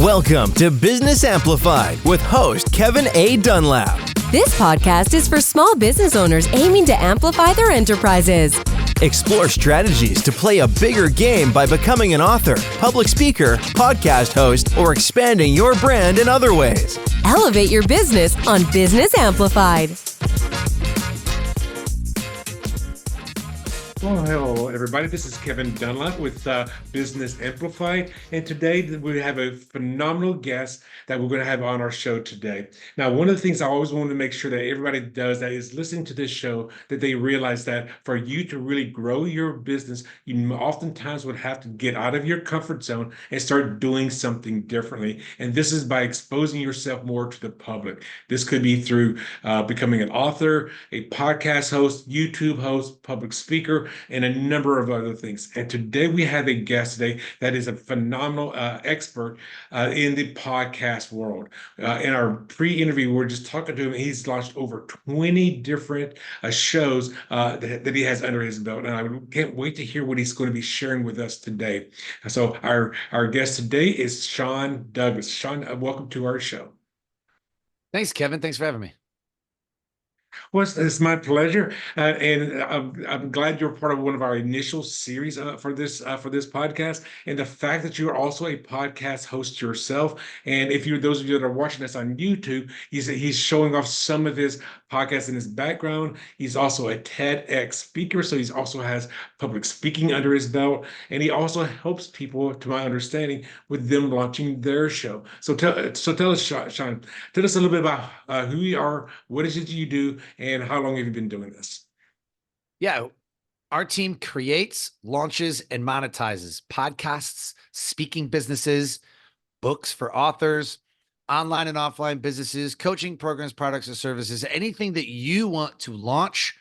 Welcome to Business Amplified with host Kevin A. Dunlap. This podcast is for small business owners aiming to amplify their enterprises. Explore strategies to play a bigger game by becoming an author, public speaker, podcast host, or expanding your brand in other ways. Elevate your business on Business Amplified. Well, hello, everybody. This is Kevin Dunlap with Business Amplified, and today we have a phenomenal guest that we're going to have on our show today. Now, one of the things I always want to make sure that everybody does that is listening to this show, that they realize that for you to really grow your business, you oftentimes would have to get out of your comfort zone and start doing something differently. And this is by exposing yourself more to the public. This could be through becoming an author, a podcast host, YouTube host, public speaker, and a number of other things. And today we have a guest today that is a phenomenal expert in the podcast world. In our pre-interview, we're just talking to him. He's launched over 20 different shows that he has under his belt. And I can't wait to hear what he's going to be sharing with us today. So our guest today is Sean Douglas. Sean, welcome to our show. Thanks, Kevin. Thanks for having me. Well, it's my pleasure, and I'm glad you're part of one of our initial series for this podcast. And the fact that you're also a podcast host yourself, and if you're those of you that are watching us on YouTube, he's showing off some of his podcasts in his background. He's also a TEDx speaker, so he also has public speaking under his belt, and he also helps people, to my understanding, with them launching their show. So tell us, Sean, tell us a little bit about who you are, what is it you do, and how long have you been doing this? Yeah, our team creates, launches, and monetizes podcasts, speaking businesses, books for authors, online and offline businesses, coaching programs, products, or services. Anything that you want to launch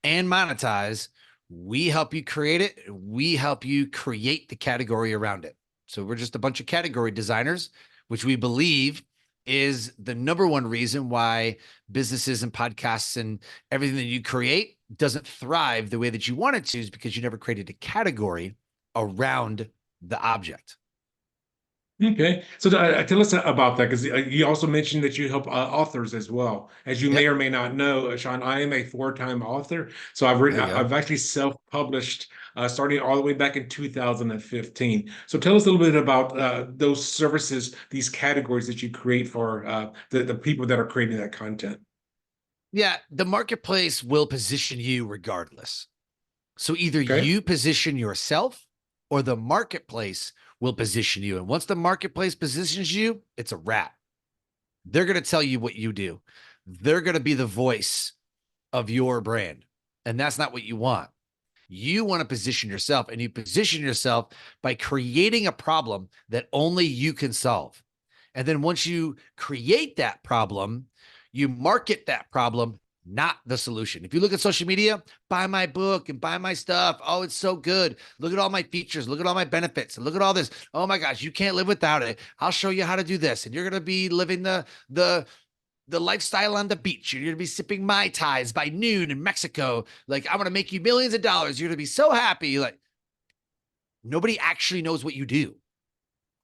and monetize, we help you create it. We help you create the category around it. So we're just a bunch of category designers, which we believe is the number one reason why businesses and podcasts and everything that you create doesn't thrive the way that you want it to, is because you never created a category around the object. Okay, so tell us about that, because you also mentioned that you help authors as well. As you may or may not know, Sean, I am a 4-time author. So I've actually self-published starting all the way back in 2015. So tell us a little bit about those services, these categories that you create for the people that are creating that content. Yeah, the marketplace will position you regardless. So either you position yourself or the marketplace will position you. And once the marketplace positions you, it's a wrap. They're going to tell you what you do. They're going to be the voice of your brand. And that's not what you want. You want to position yourself, and you position yourself by creating a problem that only you can solve. And then once you create that problem, you market that problem, not the solution. If you look at social media, buy my book and buy my stuff. Oh, it's so good. Look at all my features. Look at all my benefits. And look at all this. Oh my gosh, you can't live without it. I'll show you how to do this. And you're going to be living the lifestyle on the beach. You're going to be sipping Mai Tais by noon in Mexico. Like, I'm going to make you millions of dollars. You're going to be so happy. Like, nobody actually knows what you do.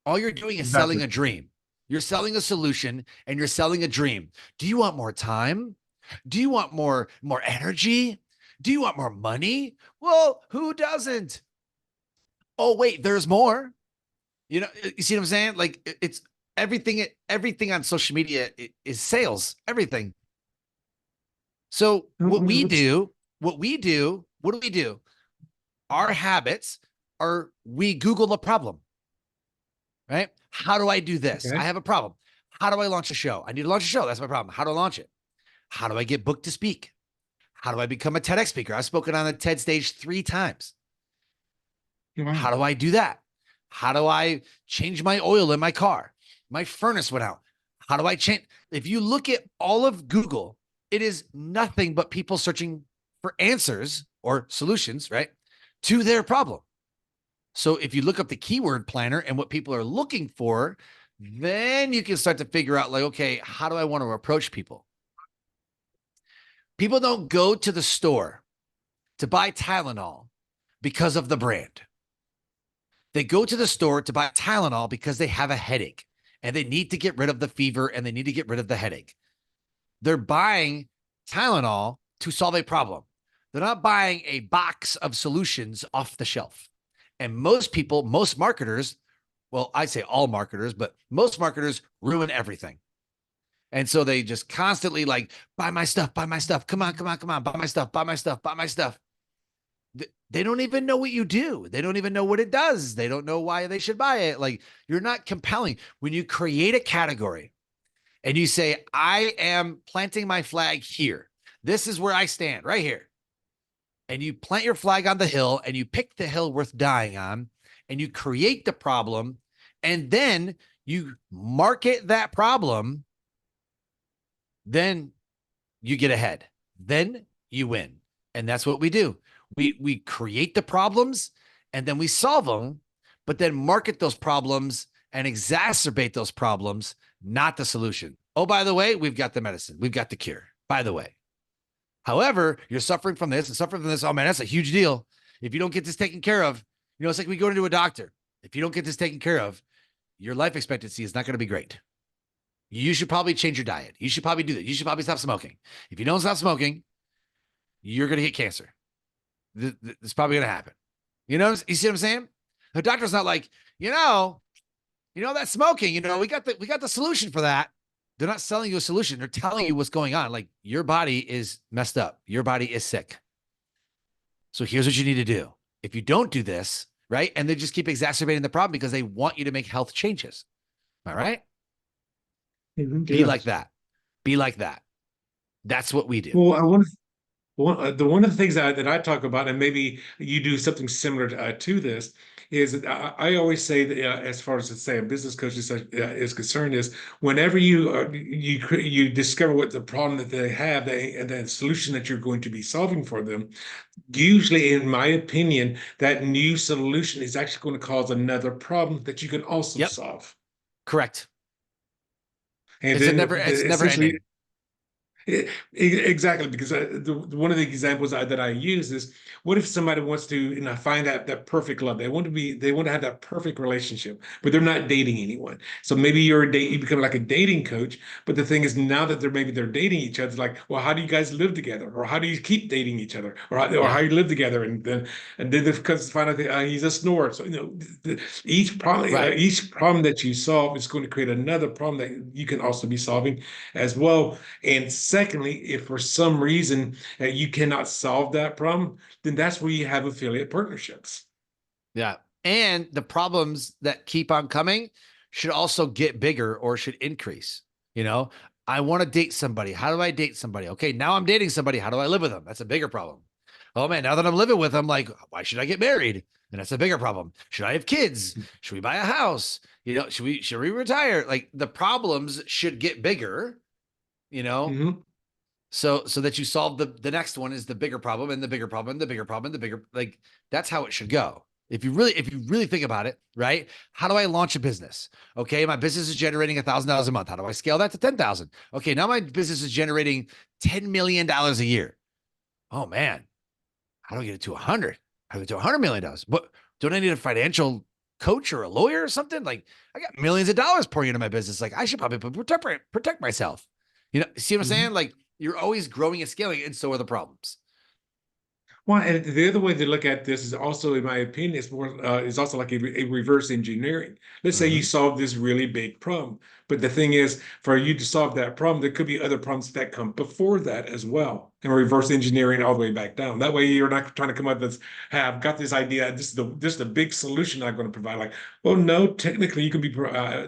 All you're doing is selling a dream. You're selling a solution, and you're selling a dream. Do you want more time? Do you want more energy? Do you want more money? Well, who doesn't? Oh, wait, there's more. You know, you see what I'm saying? Like, it's everything on social media is sales, everything. So what do we do? Our habits are, we Google a problem, right? How do I do this? Okay. I have a problem. How do I launch a show? I need to launch a show. That's my problem. How do I launch it? How do I get booked to speak? How do I become a TEDx speaker? I've spoken on the TED stage 3 times. Wow. How do I do that? How do I change my oil in my car? My furnace went out. How do I change? If you look at all of Google, it is nothing but people searching for answers or solutions, right, to their problem. So if you look up the keyword planner and what people are looking for, then you can start to figure out, like, okay, how do I want to approach people? People don't go to the store to buy Tylenol because of the brand. They go to the store to buy Tylenol because they have a headache. and they need to get rid of the fever and they need to get rid of the headache. They're buying Tylenol to solve a problem. They're not buying a box of solutions off the shelf. And most people, most marketers, well, I'd say all marketers, but most marketers ruin everything. And so they just constantly like, buy my stuff, buy my stuff. Come on, come on, come on. Buy my stuff, buy my stuff, buy my stuff. They don't even know what you do. They don't even know what it does. They don't know why they should buy it. Like, you're not compelling. When you create a category and you say, I am planting my flag here. This is where I stand right here. And you plant your flag on the hill and you pick the hill worth dying on and you create the problem and then you market that problem, then you get ahead. Then you win. And that's what we do. We create the problems and then we solve them, but then market those problems and exacerbate those problems, not the solution. Oh, by the way, we've got the medicine. We've got the cure, by the way. However, you're suffering from this and suffering from this. Oh man, that's a huge deal. If you don't get this taken care of, it's like we go into a doctor. If you don't get this taken care of, your life expectancy is not going to be great. You should probably change your diet. You should probably do that. You should probably stop smoking. If you don't stop smoking, you're going to get cancer. It's probably going to happen. You see what I'm saying? The doctor's not like, that smoking, we got the solution for that. They're not selling you a solution. They're telling you what's going on. Like, your body is messed up. Your body is sick. So here's what you need to do. If you don't do this, right? And they just keep exacerbating the problem because they want you to make health changes. All right. Mm-hmm. Be like that. Be like that. That's what we do. Well, I want to. One of the things that I talk about, and maybe you do something similar to this, is I always say that as far as a business coach is concerned, is whenever you discover what the problem that they have, and the solution that you're going to be solving for them, usually, in my opinion, that new solution is actually going to cause another problem that you can also solve. Correct. And it's never ending. Exactly, because one of the examples that I use is, what if somebody wants to find that perfect love? They want to have that perfect relationship, but they're not dating anyone. So maybe you become like a dating coach. But the thing is, now that they're dating each other, it's like, well, how do you guys live together, or how do you keep dating each other, or how you live together, and then because find out he's a snorer. So each problem that you solve is going to create another problem that you can also be solving as well. And secondly, if for some reason you cannot solve that problem, then that's where you have affiliate partnerships. Yeah. And the problems that keep on coming should also get bigger or should increase. I want to date somebody. How do I date somebody? Okay, now I'm dating somebody. How do I live with them? That's a bigger problem. Oh man, now that I'm living with them, like, why should I get married? And that's a bigger problem. Should I have kids? Should we buy a house? Should we retire? Like, the problems should get bigger. Mm-hmm. So that you solve the next one is the bigger problem and the bigger problem, and the bigger problem, and the bigger, like, that's how it should go. If you really think about it, right? How do I launch a business? Okay, my business is generating $1,000 a month. How do I scale that to 10,000? Okay, now my business is generating $10 million a year. Oh man, how do I get it to 100? How do I get to $100 million? But don't I need a financial coach or a lawyer or something? Like, I got millions of dollars pouring into my business. Like, I should probably protect myself. See what I'm saying? Like, you're always growing and scaling, and so are the problems. Well, and the other way to look at this is also, in my opinion, is also like a reverse engineering. Let's say you solve this really big problem, but the thing is, for you to solve that problem, there could be other problems that come before that as well, and reverse engineering all the way back down. That way, you're not trying to come up with, "Hey, I've got this idea. This is the big solution I'm going to provide." Like, well, no, technically, you could be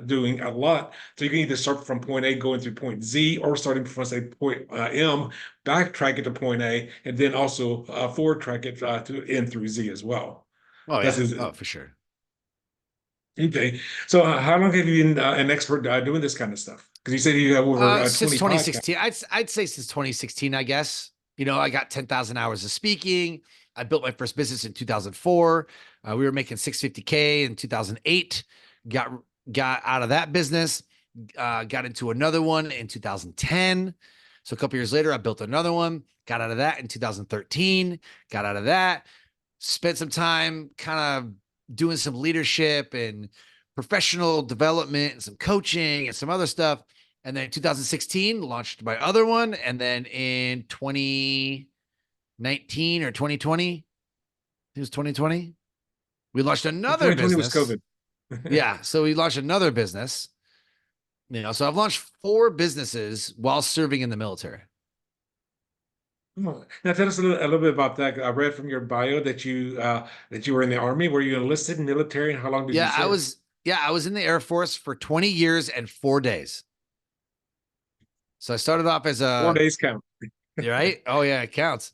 doing a lot. So you can either start from point A, going through point Z, or starting from, say, point M, backtrack it to point A, and then also forward track it to N through Z as well. Oh, yeah. For sure. Okay. So how long have you been an expert doing this kind of stuff? Because you said you have over since 2016. podcasts. I'd say since 2016, I guess. I got 10,000 hours of speaking. I built my first business in 2004. We were making $650K in 2008. Got out of that business. Got into another one in 2010. So a couple years later, I built another one, got out of that in 2013, got out of that, spent some time kind of doing some leadership and professional development and some coaching and some other stuff. And then in 2016, launched my other one. And then in 2019 or 2020, it was 2020, we launched another 2020 was business. COVID. Yeah. So we launched another business. So I've launched 4 businesses while serving in the military. Oh, now tell us a little bit about that. I read from your bio that you were in the Army. Were you enlisted in military, and how long did you Yeah, I serve? was. Yeah, I was in the Air Force for 20 years and 4 days. So I started off as 4 days count. you're right. Oh yeah, it counts.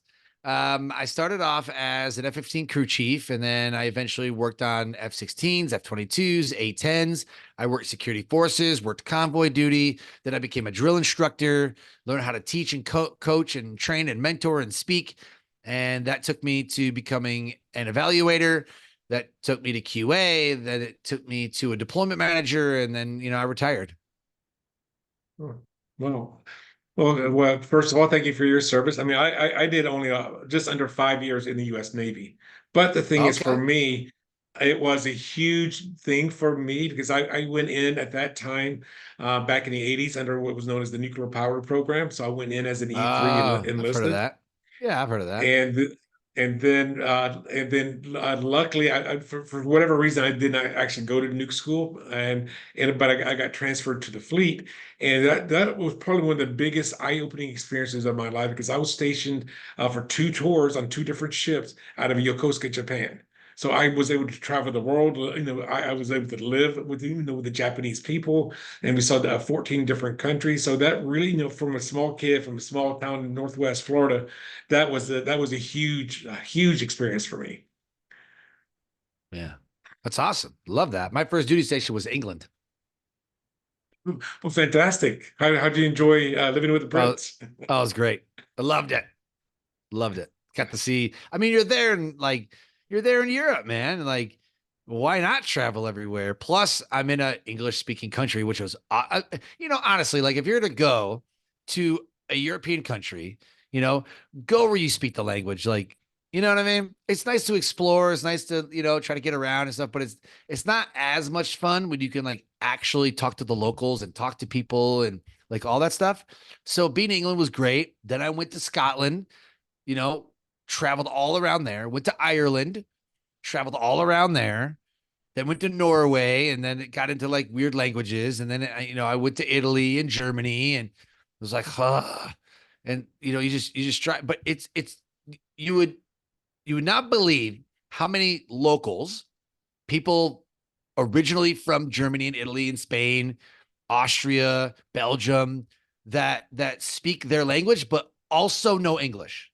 I started off as an F-15 crew chief, and then I eventually worked on F-16s, F-22s, A-10s. I worked security forces, worked convoy duty. Then I became a drill instructor, learned how to teach and coach and train and mentor and speak. And that took me to becoming an evaluator. That took me to QA. Then it took me to a deployment manager, and then I retired. Oh, wow. Well, first of all, thank you for your service. I mean, I did only just under 5 years in the U.S. Navy, but the thing is, for Okay. me, it was a huge thing for me because I went in at that time, back in the 80s, under what was known as the nuclear power program. So I went in as an E3 I've heard of enlisted. that. Yeah, I've heard of that. And then luckily, for whatever reason, I did not actually go to nuke school, but I got transferred to the fleet, and that was probably one of the biggest eye-opening experiences of my life because I was stationed for 2 tours on 2 different ships out of Yokosuka, Japan. So I was able to travel the world. I was able to live with the Japanese people, and we saw 14 different countries. So that really, from a small kid from a small town in Northwest Florida, that was a huge experience for me. Yeah. That's awesome. Love that. My first duty station was England. Well, fantastic. How do you enjoy living with the Oh, Brits? oh, it was great. I loved it. Loved it. Got to see. I mean, you're there in Europe, man. Like, why not travel everywhere? Plus, I'm in a English speaking country, which was, honestly, like if you're to go to a European country, you know, go where you speak the language. Like, you know what I mean? It's nice to explore. It's nice to, try to get around and stuff, but it's not as much fun when you can like actually talk to the locals and talk to people and like all that stuff. So being in England was great. Then I went to Scotland, you know, traveled all around there, went to Ireland, traveled all around there, then went to Norway, and then it got into like weird languages. And then, I went to Italy and Germany, and it was like, huh. And, you just try, but you would, you would not believe how many locals, people originally from Germany and Italy and Spain, Austria, Belgium, that speak their language, but also know English.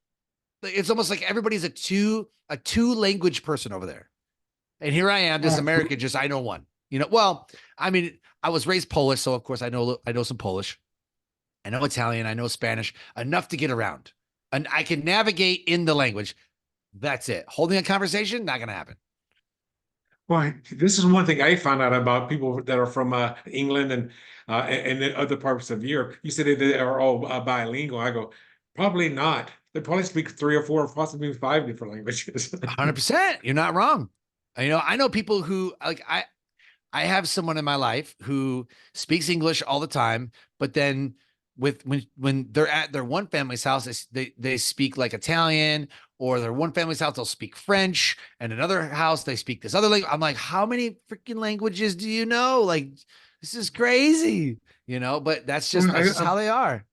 It's almost like everybody's a two language person over there. And here I am, this Oh, American, just I know one. Well, I mean, I was raised Polish, so of course I know some Polish. I know Italian, I know Spanish, enough to get around. And I can navigate in the language. That's it. Holding a conversation, not gonna happen. well, this is one thing I found out about people that are from England and then other parts of Europe. You said that they are all bilingual. I go, probably not. They probably speak 3 or 4, possibly 5 different languages. 100%. You're not wrong. I know people who like I have someone in my life who speaks English all the time, but then when they're at their one family's house, they speak like Italian, or their one family's house, they'll speak French, and another house, they speak this other language. I'm like, how many freaking languages do you know? Like, this is crazy, but that's just Well, that's just how they are.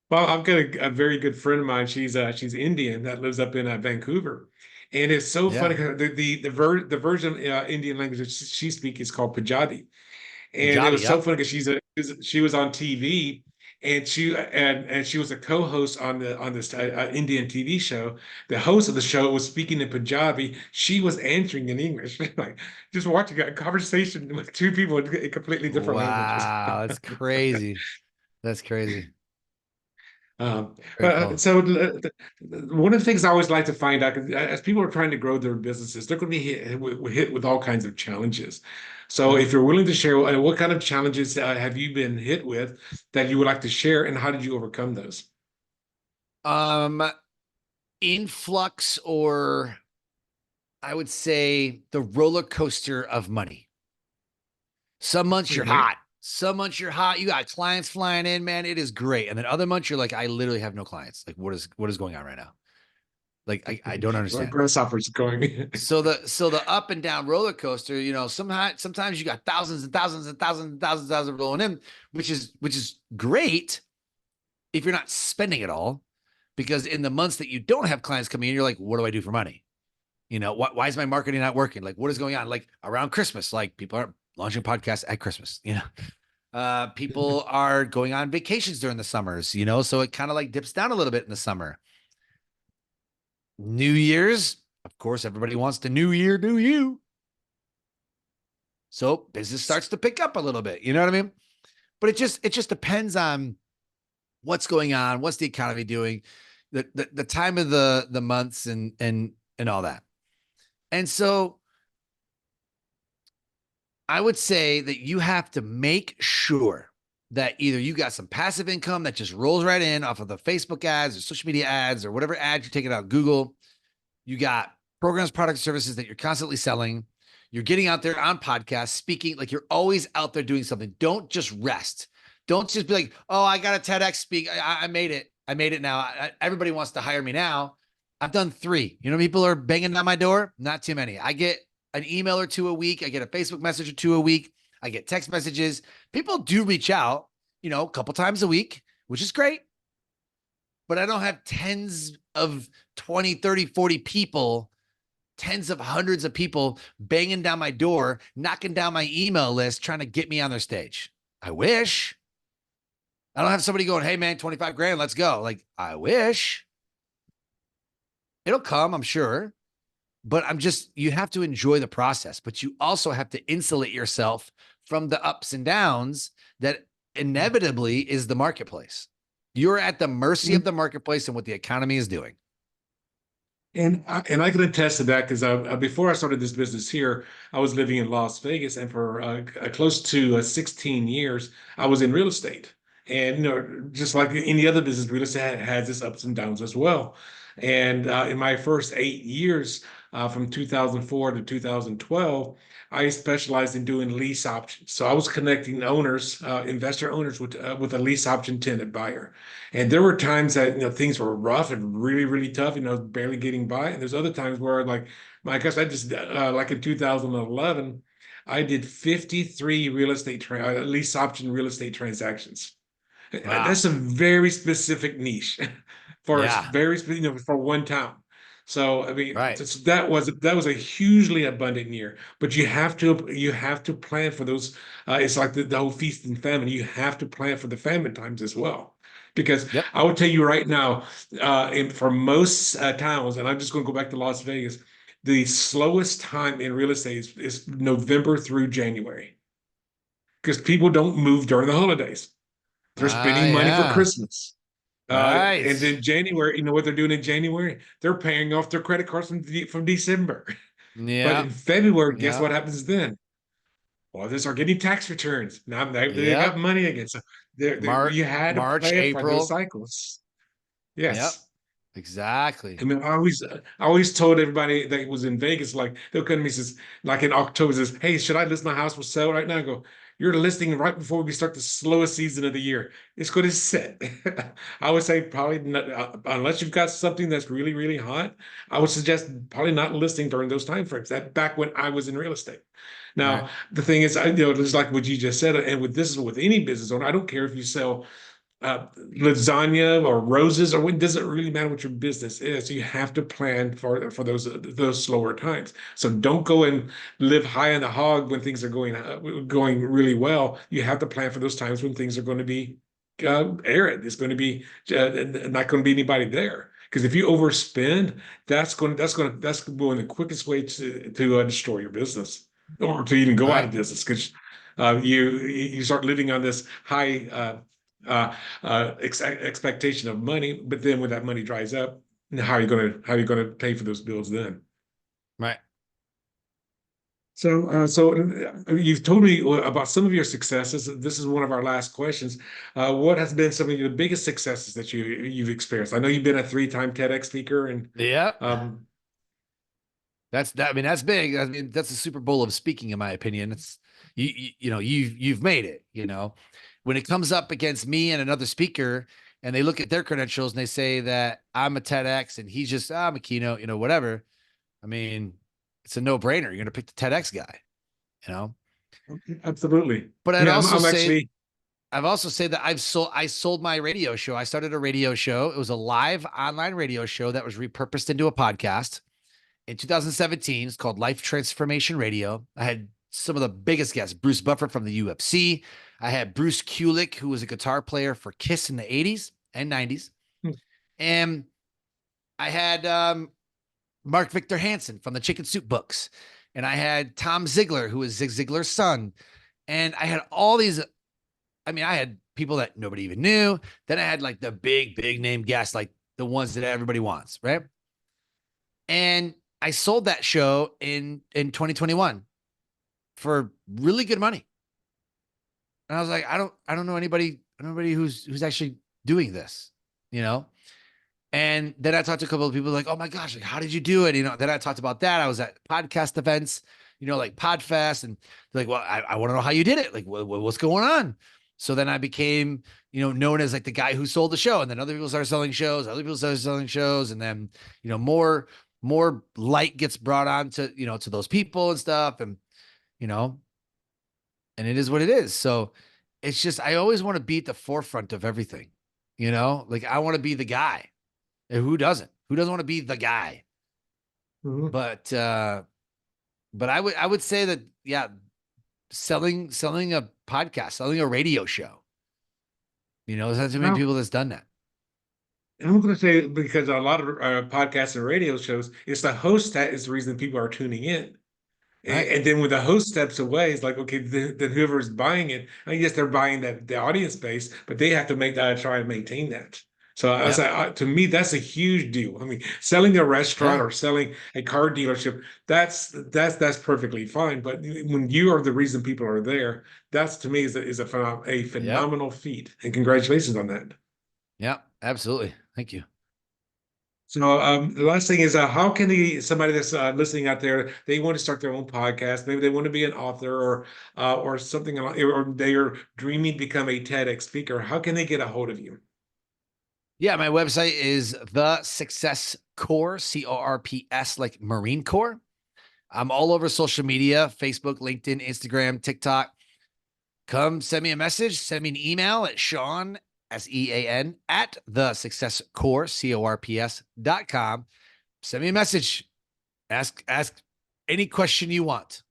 Well, I've got a very good friend of mine. She's Indian that lives up in Vancouver, and it's so funny Yeah. 'cause the version of Indian language that she speaks is called Punjabi, and it Punjabi, was so yep. funny because she was on TV, and she was a co-host on this Indian TV show. The host of the show was speaking in Punjabi. She was answering in English, like just watching a conversation with 2 people in completely different languages. Wow, that's crazy. That's crazy. Um, Very but cool. so one of the things I always like to find out, 'cause as people are trying to grow their businesses, they're going to be hit with all kinds of challenges. So Yeah. if you're willing to share, what kind of challenges have you been hit with that you would like to share, and how did you overcome those? Um, Influx, or I would say the roller coaster of money. Some months you're hot. Some months you're hot. You got clients flying in, man. It is great. And then other months you're like, I literally have no clients. Like, what is going on right now? Like, I don't understand. Grasshoppers going. So the up and down roller coaster, sometimes you got thousands and thousands and thousands and thousands rolling in, which is great if you're not spending it all, because in the months that you don't have clients coming in, you're like, what do I do for money? Why is my marketing not working? Like, what is going on? Like around Christmas, like people aren't launching podcasts at Christmas, people are going on vacations during the summers, so it kind of like dips down a little bit in the summer. New Year's, of course, everybody wants the new year, new you. So business starts to pick up a little bit, you know what I mean? But it just depends on what's going on, what's the economy doing, the time of the months and all that. And so I would say that you have to make sure that either you got some passive income that just rolls right in off of the Facebook ads or social media ads or whatever ads you're taking out Google. You got programs, products, services that you're constantly selling. You're getting out there on podcasts, speaking, like you're always out there doing something. Don't just rest. Don't just be like, oh, I got a TEDx speak. I made it. I made it now. Everybody wants to hire me now. I've done 3. People are banging on my door. Not too many. I get an email or 2 a week. I get a Facebook message or 2 a week. I get text messages. People do reach out, a couple times a week, which is great. But I don't have tens of 20, 30, 40 people, tens of hundreds of people banging down my door, knocking down my email list, trying to get me on their stage. I wish. I don't have somebody going, hey man, 25 grand, let's go. Like, I wish. It'll come, I'm sure. But you have to enjoy the process, but you also have to insulate yourself from the ups and downs that inevitably is the marketplace. You're at the mercy of the marketplace and what the economy is doing. And I can attest to that because before I started this business here, I was living in Las Vegas, and for close to 16 years, I was in real estate. And just like any other business, real estate has its ups and downs as well. And in my first 8 years, from 2004 to 2012, I specialized in doing lease options. So I was connecting owners, investor owners, with a lease option tenant buyer. And there were times that things were rough and really, really tough. Barely getting by. And there's other times where, like, I guess I just like in 2011, I did 53 lease option real estate transactions. Wow. That's a very specific niche for for one town. So I mean, right. that was a hugely abundant year. But you have to plan for those. It's like the whole feast and famine. You have to plan for the famine times as well, because I would tell you right now, for most towns, and I'm just going to go back to Las Vegas, the slowest time in real estate is November through January, because people don't move during the holidays. They're spending money for Christmas. Right. And then January, what they're doing in January? They're paying off their credit cards from December. Yeah. But in February, guess what happens then? Well, they start getting tax returns. Now they got money again. So you had to March, plan April. for those cycles. Yes. Yep. Exactly. I mean, I always told everybody that was in Vegas, like they'll come to me, says, like in October, says, hey, should I list my house for sale right now? I go, you're listing right before we start the slowest season of the year. It's going to sit. I would say probably not, unless you've got something that's really, really hot, I would suggest probably not listing during those time frames. That back when I was in real estate. Now, the thing is, it's like what you just said, and this is with any business owner. I don't care if you sell lasagna or roses, or it doesn't really matter what your business is. You have to plan for those slower times. So don't go and live high on the hog when things are going really well. You have to plan for those times when things are going to be arid. It's going to be not going to be anybody there. Because if you overspend, that's going the quickest way to destroy your business, or to even go out of business, because you start living on this high expectation of money, but then when that money dries up, how are you going to pay for those bills then? Right. So you've told me about some of your successes. This is one of our last questions. What has been some of the biggest successes that you've experienced? I know you've been a 3-time TEDx speaker, and I mean, that's big. I mean, that's the Super Bowl of speaking, in my opinion. It's you've made it, when it comes up against me and another speaker and they look at their credentials and they say that I'm a TEDx and he's just, I'm a keynote, whatever. I mean, it's a no brainer. You're going to pick the TEDx guy, Absolutely. But I've also said that I sold my radio show. I started a radio show. It was a live online radio show that was repurposed into a podcast in 2017. It's called Life Transformation Radio. I had some of the biggest guests, Bruce Buffer from the UFC. I had Bruce Kulick, who was a guitar player for Kiss in the 80s and 90s. And I had Mark Victor Hansen from the Chicken Soup books. And I had Tom Ziegler, who was Zig Ziglar's son. And I had all these, I had people that nobody even knew. Then I had like the big name guests, like the ones that everybody wants, right? And I sold that show in 2021 for really good money. And I was like, I don't know anybody who's actually doing this, And then I talked to a couple of people like, oh my gosh, like, how did you do it? Then I talked about that. I was at podcast events, like Podfest, and they're like, well, I want to know how you did it. Like, what's going on? So then I became, known as like the guy who sold the show. And then other people started selling shows, and then, more light gets brought on to, to those people and stuff. And, and it is what it is. So it's just, I always want to be at the forefront of everything, like I want to be the guy. And who doesn't want to be the guy? Mm-hmm. But I would say that, yeah, selling a podcast, selling a radio show, there's not too many people that's done that. And I'm going to say, because a lot of podcasts and radio shows, it's the host that is the reason people are tuning in. Right. And then when the host steps away, it's like, okay, then whoever's buying it, I guess they're buying the audience base, but they have to try and maintain that. So I was like, to me, that's a huge deal. I mean, selling a restaurant or selling a car dealership, that's perfectly fine. But when you are the reason people are there, that's, to me, is a phenomenal feat. And congratulations on that. Yeah, absolutely. Thank you. So the last thing is, how can somebody that's listening out there, they want to start their own podcast, maybe they want to be an author or something, or they are dreaming to become a TEDx speaker. How can they get a hold of you? Yeah, my website is The Success Corps, CORPS, like Marine Corps. I'm all over social media, Facebook, LinkedIn, Instagram, TikTok. Come send me a message, send me an email at Sean, SEAN, at thesuccesscorps.com. Send me a message. Ask any question you want.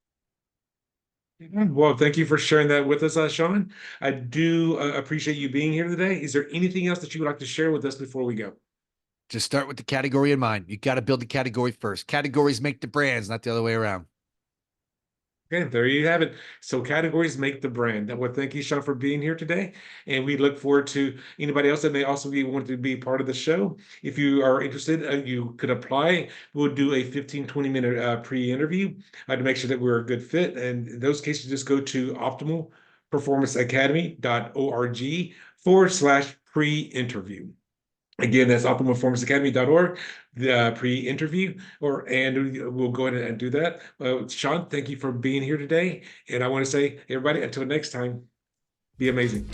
Well, thank you for sharing that with us, Sean. I do appreciate you being here today. Is there anything else that you would like to share with us before we go? Just start with the category in mind. You got to build the category first. Categories make the brands, not the other way around. Okay, there you have it. So categories make the brand. Well, thank you, Sean, for being here today. And we look forward to anybody else that may also want to be part of the show. If you are interested, you could apply. We'll do a 15-20-minute pre-interview to make sure that we're a good fit. And in those cases, just go to optimalperformanceacademy.org/pre-interview. Again, that's optimalperformanceacademy.org, the pre-interview, and we'll go ahead and do that. Sean, thank you for being here today. And I want to say, everybody, until next time, be amazing.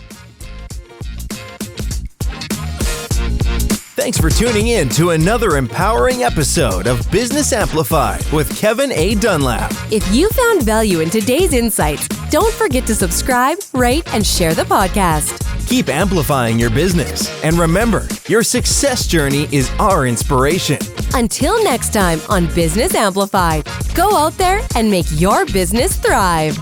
Thanks for tuning in to another empowering episode of Business Amplified with Kevin A. Dunlap. If you found value in today's insights, don't forget to subscribe, rate, and share the podcast. Keep amplifying your business. And remember, your success journey is our inspiration. Until next time on Business Amplified, go out there and make your business thrive.